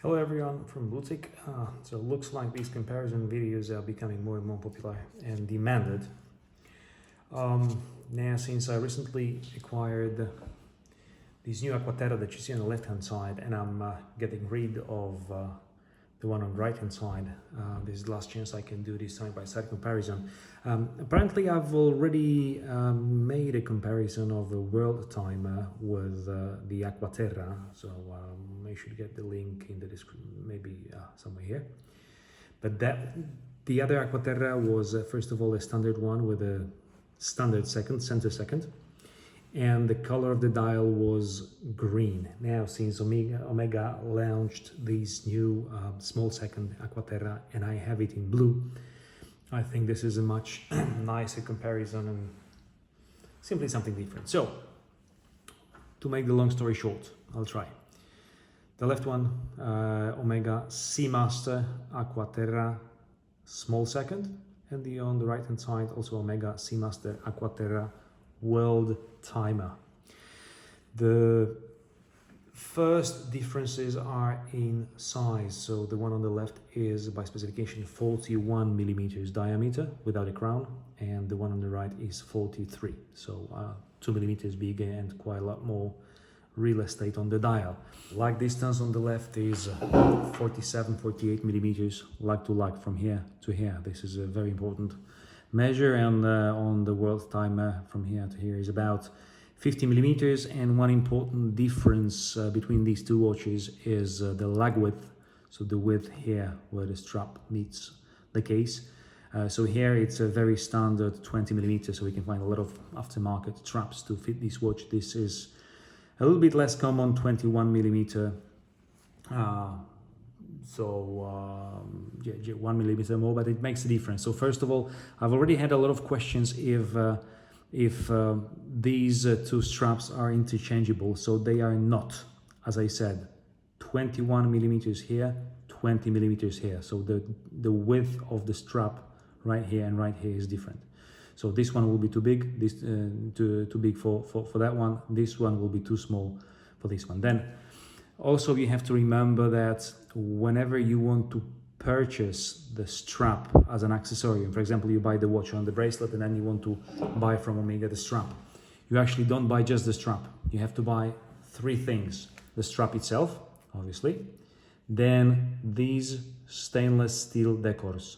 Hello everyone from Boutique. So it looks like these comparison videos are becoming more and more popular and demanded. Now, since I recently acquired this new Aqua Terra that you see on the left hand side, and I'm getting rid of the one on the right hand side, this is the last chance I can do this side by side comparison. Apparently I've already made a comparison of the Worldtimer with the Aqua Terra, so I should get the link in the description, maybe somewhere here. But the other Aqua Terra was first of all a standard one with a standard center second, and the color of the dial was green. Now, since Omega launched this new small second Aqua Terra, and I have it in blue, I think this is a much nicer comparison and simply something different. So, to make the long story short, I'll try. The left one, Omega Seamaster Aqua Terra small second, and on the right hand side also Omega Seamaster Aqua Terra Worldtimer. The first differences are in size. So the one on the left is by specification 41 millimeters diameter without a crown, and the one on the right is 43. So 2 millimeters bigger and quite a lot more real estate on the dial. Lug distance on the left is 47-48 millimeters lug to lug from here to here. This is a very important measure, and on the Worldtimer from here to here is about 50 millimeters. And one important difference between these two watches is the lug width, so the width here where the strap meets the case. So here it's a very standard 20 millimeters, so we can find a lot of aftermarket straps to fit this watch. This is a little bit less common, 21 millimeter. Yeah, 1 millimeter more, but it makes a difference. So first of all, I've already had a lot of questions if these two straps are interchangeable. So they are not. As I said, 21 millimeters here, 20 millimeters here. So the width of the strap right here and right here is different. So this one will be too big, this too big for that one. This one will be too small for this one. Then also you have to remember that whenever you want to purchase the strap as an accessory, for example, you buy the watch on the bracelet and then you want to buy from Omega the strap, you actually don't buy just the strap. You have to buy three things: the strap itself, obviously, then these stainless steel decors.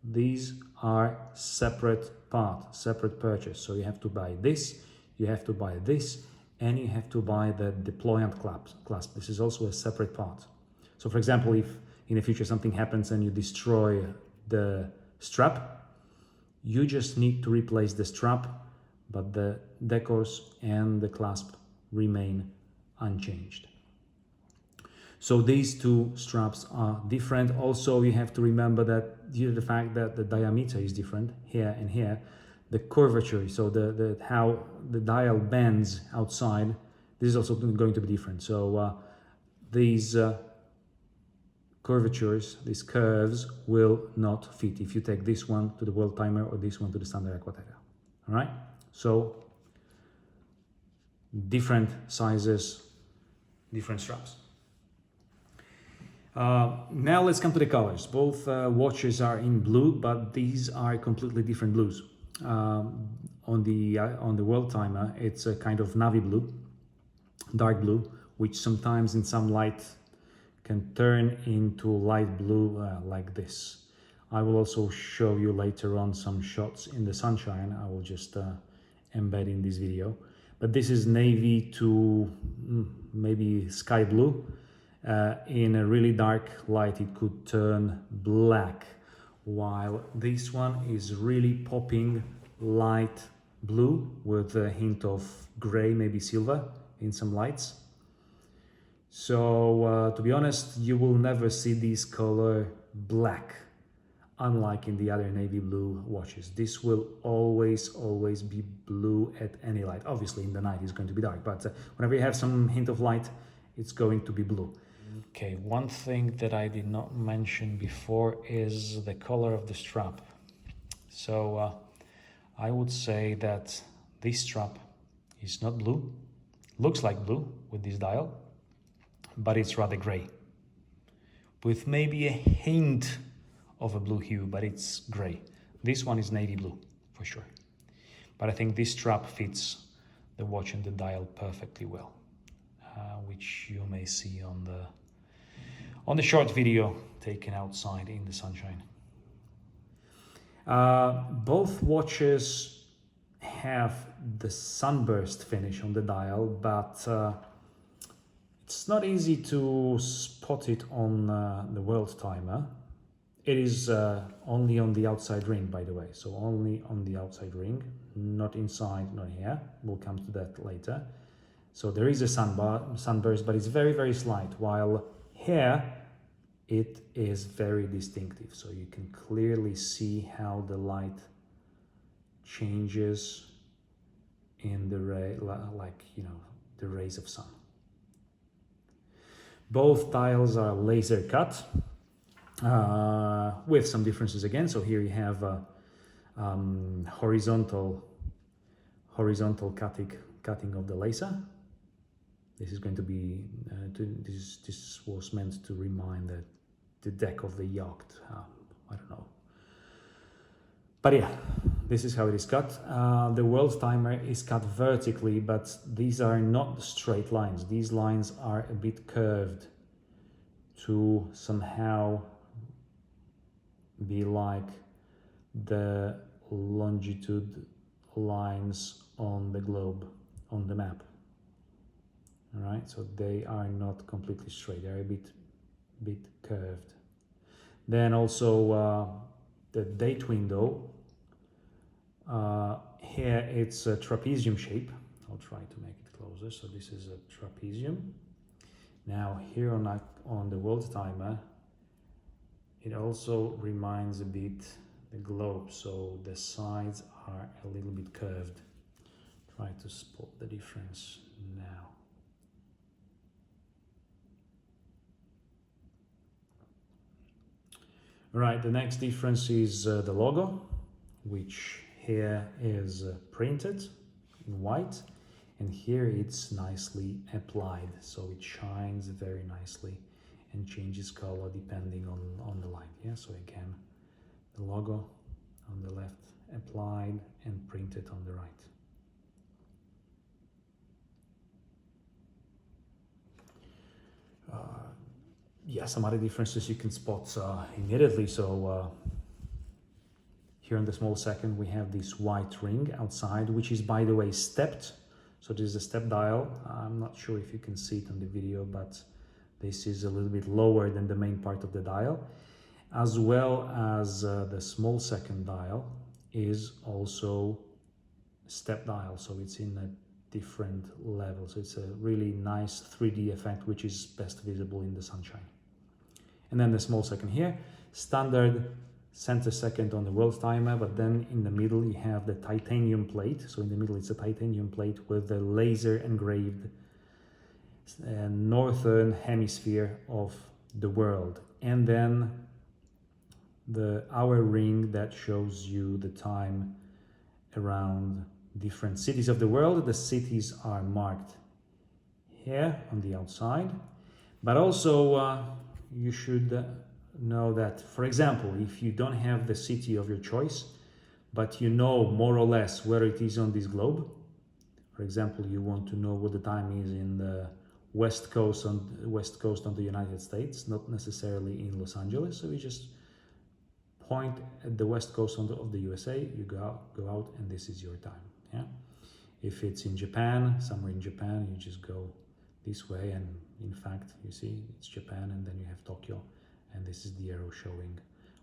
These are separate purchase. So you have to buy this, you have to buy this, and you have to buy the deployant clasp. This is also a separate part. So for example, if in the future something happens and you destroy the strap, you just need to replace the strap, but the decors and the clasp remain unchanged. So these two straps are different. Also, you have to remember that due to the fact that the diameter is different here and here, the curvature, so the how the dial bends outside, this is also going to be different. So these curvatures, these curves will not fit if you take this one to the Worldtimer or this one to the standard Aqua Terra. All right? So different sizes, different straps. Now let's come to the colors. Both watches are in blue, but these are completely different blues. On the Worldtimer, it's a kind of navy blue, dark blue, which sometimes in some light can turn into light blue like this. I will also show you later on some shots in the sunshine. I will just embed in this video. But this is navy to maybe sky blue. In a really dark light it could turn black, while this one is really popping light blue with a hint of gray, maybe silver in some lights. So to be honest, you will never see this color black, unlike in the other navy blue watches. This will always be blue at any light. Obviously in the night it's going to be dark, but whenever you have some hint of light, it's going to be blue. Okay, one thing that I did not mention before is the color of the strap. So I would say that this strap is not blue, looks like blue with this dial, but it's rather gray. with maybe a hint of a blue hue, but it's gray. This one is navy blue for sure. But I think this strap fits the watch and the dial perfectly well, which you may see on the short video taken outside in the sunshine. Both watches have the sunburst finish on the dial, but it's not easy to spot it on the Worldtimer. It is only on the outside ring, by the way, so only on the outside ring, not inside, not here. We'll come to that later. So there is a sunburst, but it's very, very slight, while here it is very distinctive. So you can clearly see how the light changes in the ray, like, you know, the rays of sun. Both dials are laser cut, with some differences again. So here you have horizontal cutting of the laser. This is going to be this was meant to remind the deck of the yacht. I don't know, but yeah, this is how it is cut. The Worldtimer is cut vertically, but these are not straight lines. These lines are a bit curved to somehow be like the longitude lines on the globe, on the map. All right, so they are not completely straight, they're a bit curved. Then also the date window, here it's a trapezium shape. I'll try to make it closer. So this is a trapezium. Now here on the Worldtimer, it also reminds a bit the globe, so the sides are a little bit curved. Try to spot the difference now. Right, the next difference is the logo, which here is printed in white, and here it's nicely applied, so it shines very nicely and changes color depending on the light. Yeah, so again, the logo on the left applied and printed on the right. Yeah, some other differences you can spot immediately. So here on the small second we have this white ring outside, which is, by the way, stepped. So this is a step dial. I'm not sure if you can see it on the video, but this is a little bit lower than the main part of the dial, as well as the small second dial is also step dial, so it's in a different level. So it's a really nice 3D effect, which is best visible in the sunshine. And then the small second here, standard center second on the Worldtimer, but then in the middle you have the titanium plate. So in the middle it's a titanium plate with the laser engraved northern hemisphere of the world, and then the hour ring that shows you the time around different cities of the world. The cities are marked here on the outside, but also you should know that, for example, if you don't have the city of your choice, but you know more or less where it is on this globe, for example, you want to know what the time is in the west coast of the United States, not necessarily in Los Angeles, so you just point at the west coast of the USA, you go out and this is your time. Yeah, if it's in Japan, somewhere in Japan, you just go this way, and in fact you see it's Japan, and then you have Tokyo, and this is the arrow showing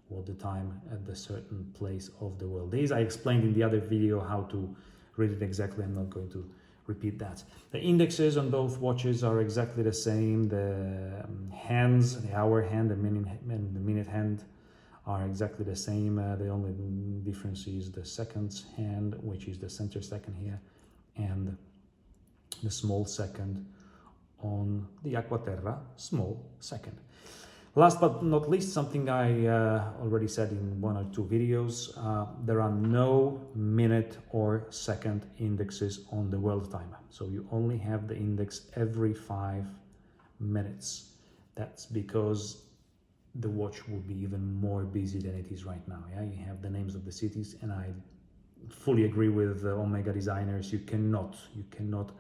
what the time at the certain place of the world is. I explained in the other video how to read it exactly. I'm not going to repeat that. The indexes on both watches are exactly the same. The hands, the hour hand and the minute hand are exactly the same. The only difference is the seconds hand, which is the center second here, and the small second on the Aqua Terra small second. Last but not least, something I already said in 1 or 2 videos, there are no minute or second indexes on the Worldtimer. So you only have the index every 5 minutes. That's because the watch will be even more busy than it is right now. Yeah, you have the names of the cities, and I fully agree with the Omega designers. You cannot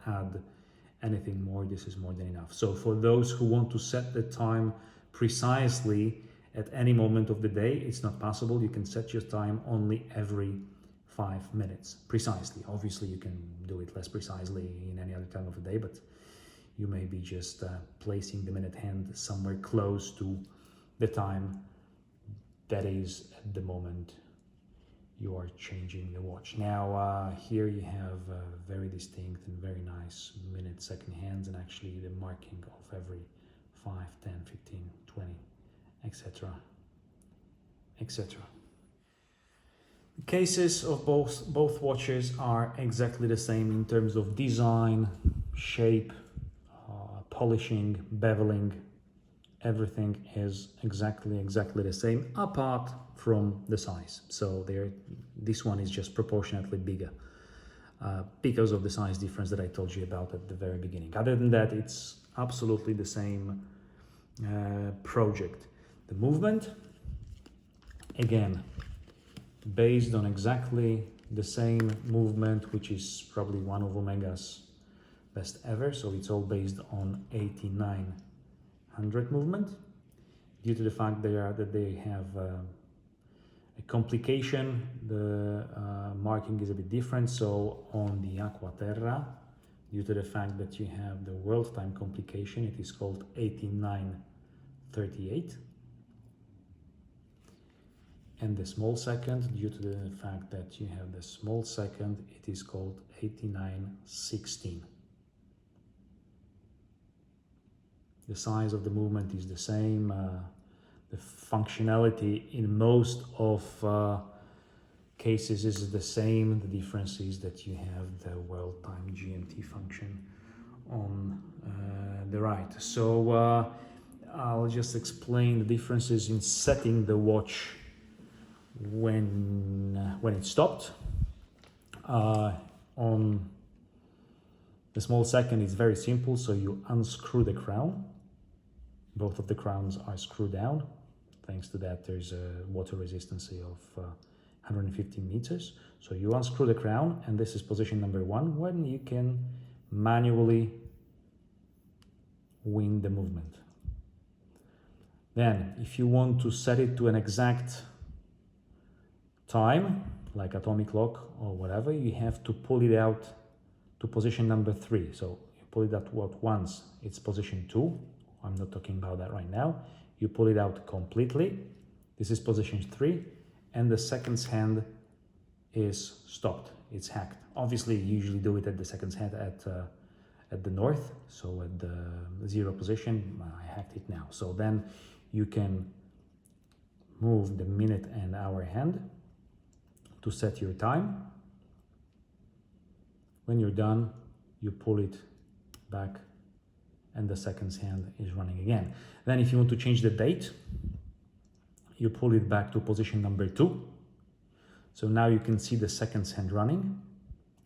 add anything more. This is more than enough. So for those who want to set the time precisely at any moment of the day, it's not possible. You can set your time only every 5 minutes precisely. Obviously you can do it less precisely in any other time of the day, but you may be just placing the minute hand somewhere close to the time that is at the moment you are changing the watch. Now here you have very distinct and very nice minute second hands, and actually the marking of every 5, 10, 15, 20, etc, etc. The cases of both watches are exactly the same in terms of design, shape, polishing, beveling. Everything is exactly the same, apart from the size. So this one is just proportionately bigger because of the size difference that I told you about at the very beginning. Other than that, it's absolutely the same project. The movement, again, based on exactly the same movement, which is probably one of Omega's best ever. So it's all based on 8900 movement, due to the fact that they have a complication. The marking is a bit different. So on the Aqua Terra, due to the fact that you have the Worldtimer complication, it is called 8938. And the small second, due to the fact that you have the small second, it is called 8916. The size of the movement is the same. The functionality in most of cases is the same. The difference is that you have the Worldtimer GMT function on the right. So I'll just explain the differences in setting the watch when it stopped. On the small second, it's very simple. So you unscrew the crown. Both of the crowns are screwed down. Thanks to that, there's a water resistance of 150 meters. So you unscrew the crown, and this is position number 1, when you can manually win the movement. Then, if you want to set it to an exact time, like atomic clock or whatever, you have to pull it out to position number 3. So you pull it out once, it's position 2. I'm not talking about that right now. You pull it out completely. This is position 3, and the seconds hand is stopped. It's hacked. Obviously, you usually do it at the seconds hand at the north, so at the 0 position. I hacked it now. So then you can move the minute and hour hand to set your time. When you're done, you pull it back, and the seconds hand is running again. Then if you want to change the date, you pull it back to position number 2. So now you can see the seconds hand running.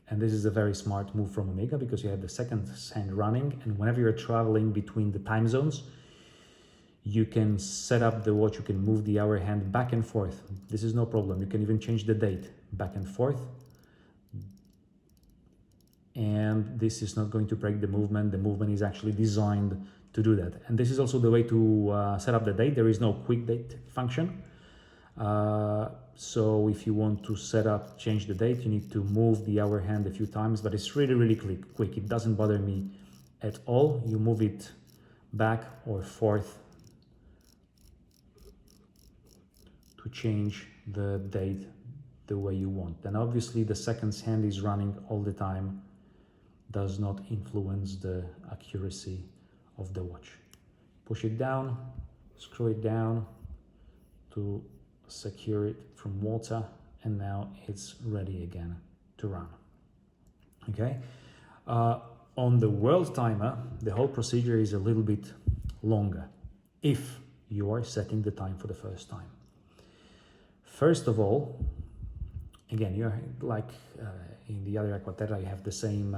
And this is a very smart move from Omega, because you have the seconds hand running, and whenever you're traveling between the time zones, you can set up the watch, you can move the hour hand back and forth. This is no problem. You can even change the date back and forth. And this is not going to break the movement. The movement is actually designed to do that. And this is also the way to set up the date. There is no quick date function. So if you want to change the date, you need to move the hour hand a few times, but it's really quick. It doesn't bother me at all. You move it back or forth to change the date the way you want. And obviously the seconds hand is running all the time, does not influence the accuracy of the watch. Push it down, screw it down to secure it from water, and now it's ready again to run. Okay. On the Worldtimer, the whole procedure is a little bit longer if you are setting the time for the first time. First of all, again, you're like in the other Aqua Terra, you have the same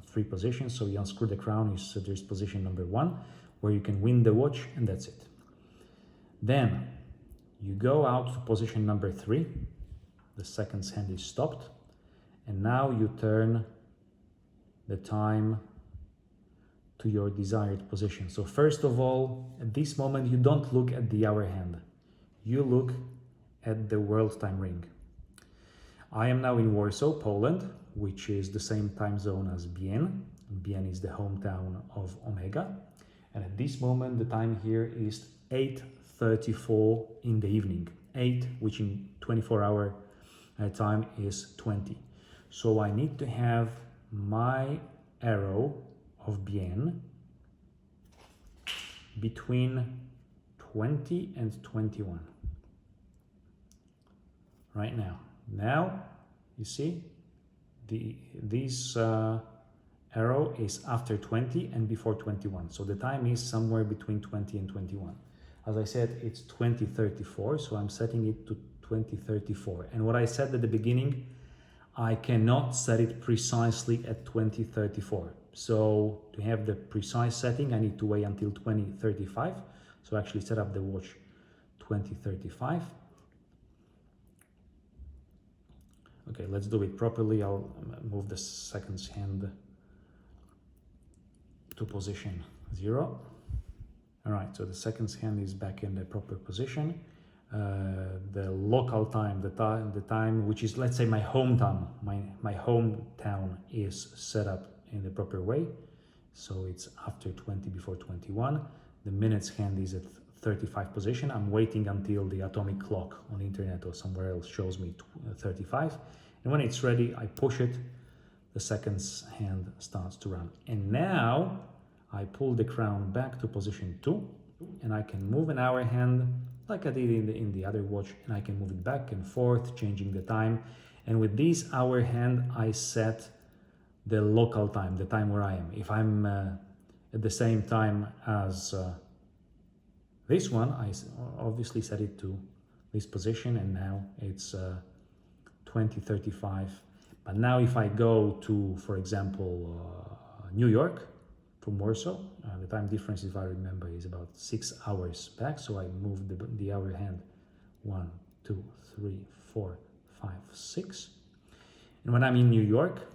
3 positions. So you unscrew the crown, there's position number 1, where you can win the watch, and that's it. Then you go out to position number 3, the seconds hand is stopped, and now you turn the time to your desired position. So first of all, at this moment, you don't look at the hour hand, you look at the world time ring. I am now in Warsaw, Poland, which is the same time zone as Bien. Bien is the hometown of Omega. And at this moment, the time here is 8:34 in the evening. 8, which in 24-hour time is 20. So I need to have my arrow of Bien between 20 and 21. Right now. Now, you see, this arrow is after 20 and before 21. So the time is somewhere between 20 and 21. As I said, it's 20:34, so I'm setting it to 20:34. And what I said at the beginning, I cannot set it precisely at 20:34. So to have the precise setting, I need to wait until 20:35. So actually set up the watch 20:35. Okay, let's do it properly. I'll move the seconds hand to position 0. All right, so the seconds hand is back in the proper position. The local time, the time which is, let's say, my hometown, my hometown is set up in the proper way. So it's after 20, before 21. The minutes hand is at 35 position. I'm waiting until the atomic clock on the internet or somewhere else shows me 35. And when it's ready, I push it, the seconds hand starts to run. And now I pull the crown back to position 2, and I can move an hour hand like I did in the other watch, and I can move it back and forth, changing the time. And with this hour hand, I set the local time, the time where I am. If I'm at the same time as this one, I obviously set it to this position, and now it's 20:35. But now if I go to, for example, New York from Warsaw, the time difference, if I remember, is about 6 hours back. So I moved the hour hand 1, 2, 3, 4, 5, 6. And when I'm in New York,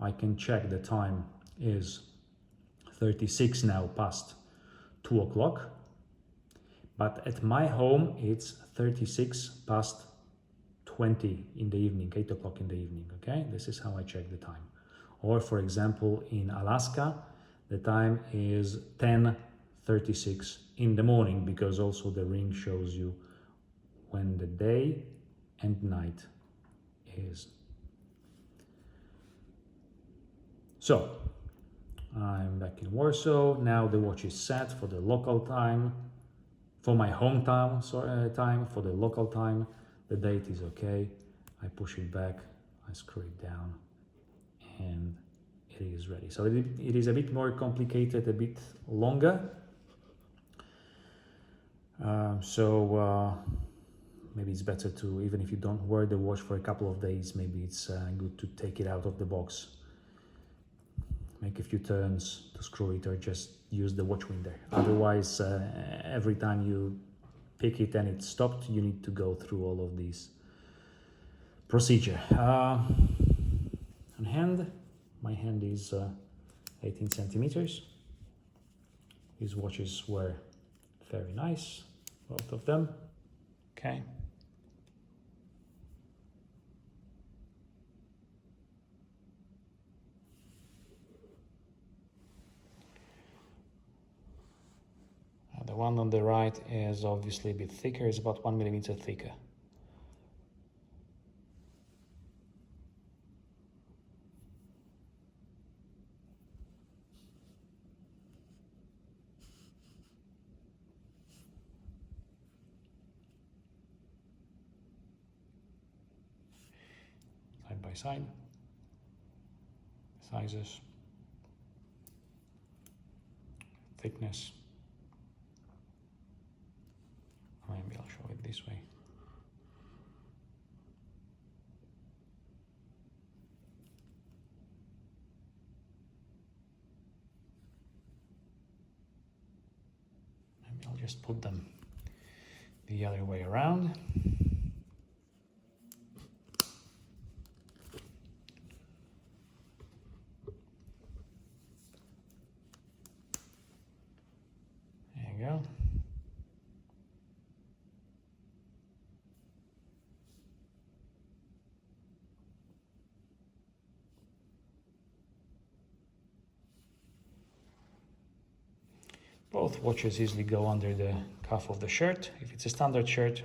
I can check the time is 36 now past 2 o'clock. But at my home, it's 36 past 20 in the evening, 8 o'clock in the evening, okay? This is how I check the time. Or for example, in Alaska, the time is 10:36 in the morning, because also the ring shows you when the day and night is. So, I'm back in Warsaw. Now the watch is set for the local time, for my hometown time, for the local time. The date is okay. I push it back, I screw it down, and it is ready. So it is a bit more complicated, a bit longer. Maybe it's better to, even if you don't wear the watch for a couple of days, maybe it's good to take it out of the box, make a few turns to screw it, or just use the watch winder. Otherwise, every time you pick it and it's stopped, you need to go through all of these procedure. On hand, my hand is 18 centimeters. These watches were very nice, both of them. Okay. The one on the right is obviously a bit thicker, it's about 1 millimeter thicker. Side by side, sizes, thickness. Maybe I'll show it this way. Maybe I'll just put them the other way around. There you go. Both watches easily go under the cuff of the shirt. If it's a standard shirt,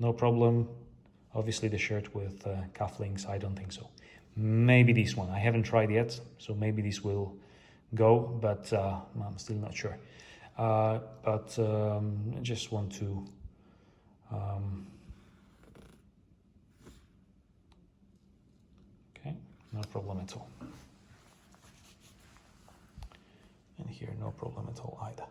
no problem. Obviously the shirt with cufflinks, I don't think so. Maybe this one, I haven't tried yet, so maybe this will go, but I'm still not sure. I just want to okay, no problem at all. And here, no problem at all either.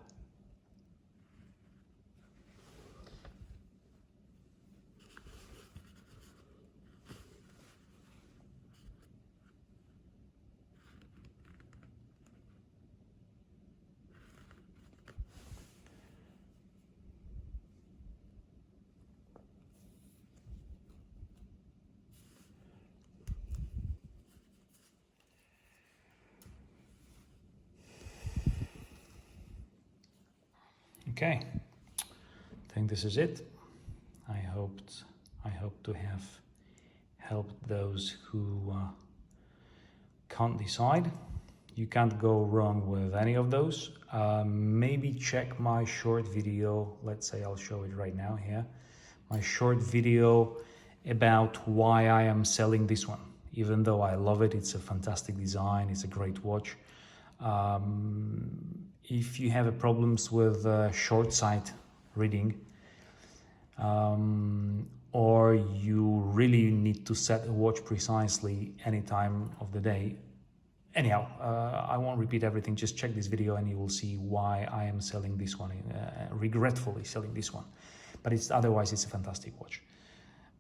Okay, I think this is it. I hope to have helped those who can't decide. You can't go wrong with any of those. Maybe check my short video. Let's say I'll show it right now here. My short video about why I am selling this one. Even though I love it, it's a fantastic design, it's a great watch. If you have problems with short sight reading, or you really need to set a watch precisely any time of the day. Anyhow, I won't repeat everything, just check this video and you will see why I am selling this one, regretfully selling this one. But otherwise it's a fantastic watch.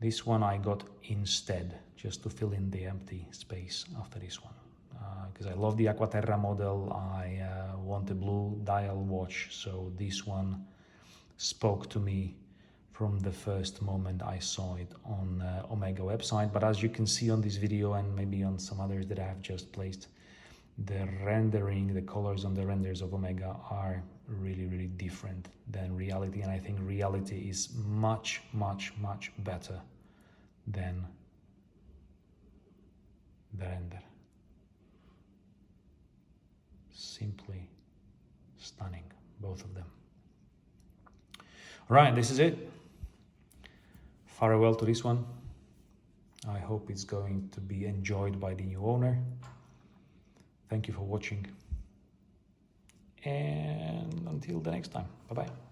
This one I got instead, just to fill in the empty space after this one. Because I love the Aqua Terra model, I want a blue dial watch, so this one spoke to me from the first moment I saw it on Omega website. But as you can see on this video and maybe on some others that I have just placed, the rendering, the colors on the renders of Omega are really, really different than reality, and I think reality is much, much, much better than the render. Simply stunning, both of them. All right, this is it. Farewell to this one. I hope it's going to be enjoyed by the new owner. Thank you for watching, and until the next time, bye-bye.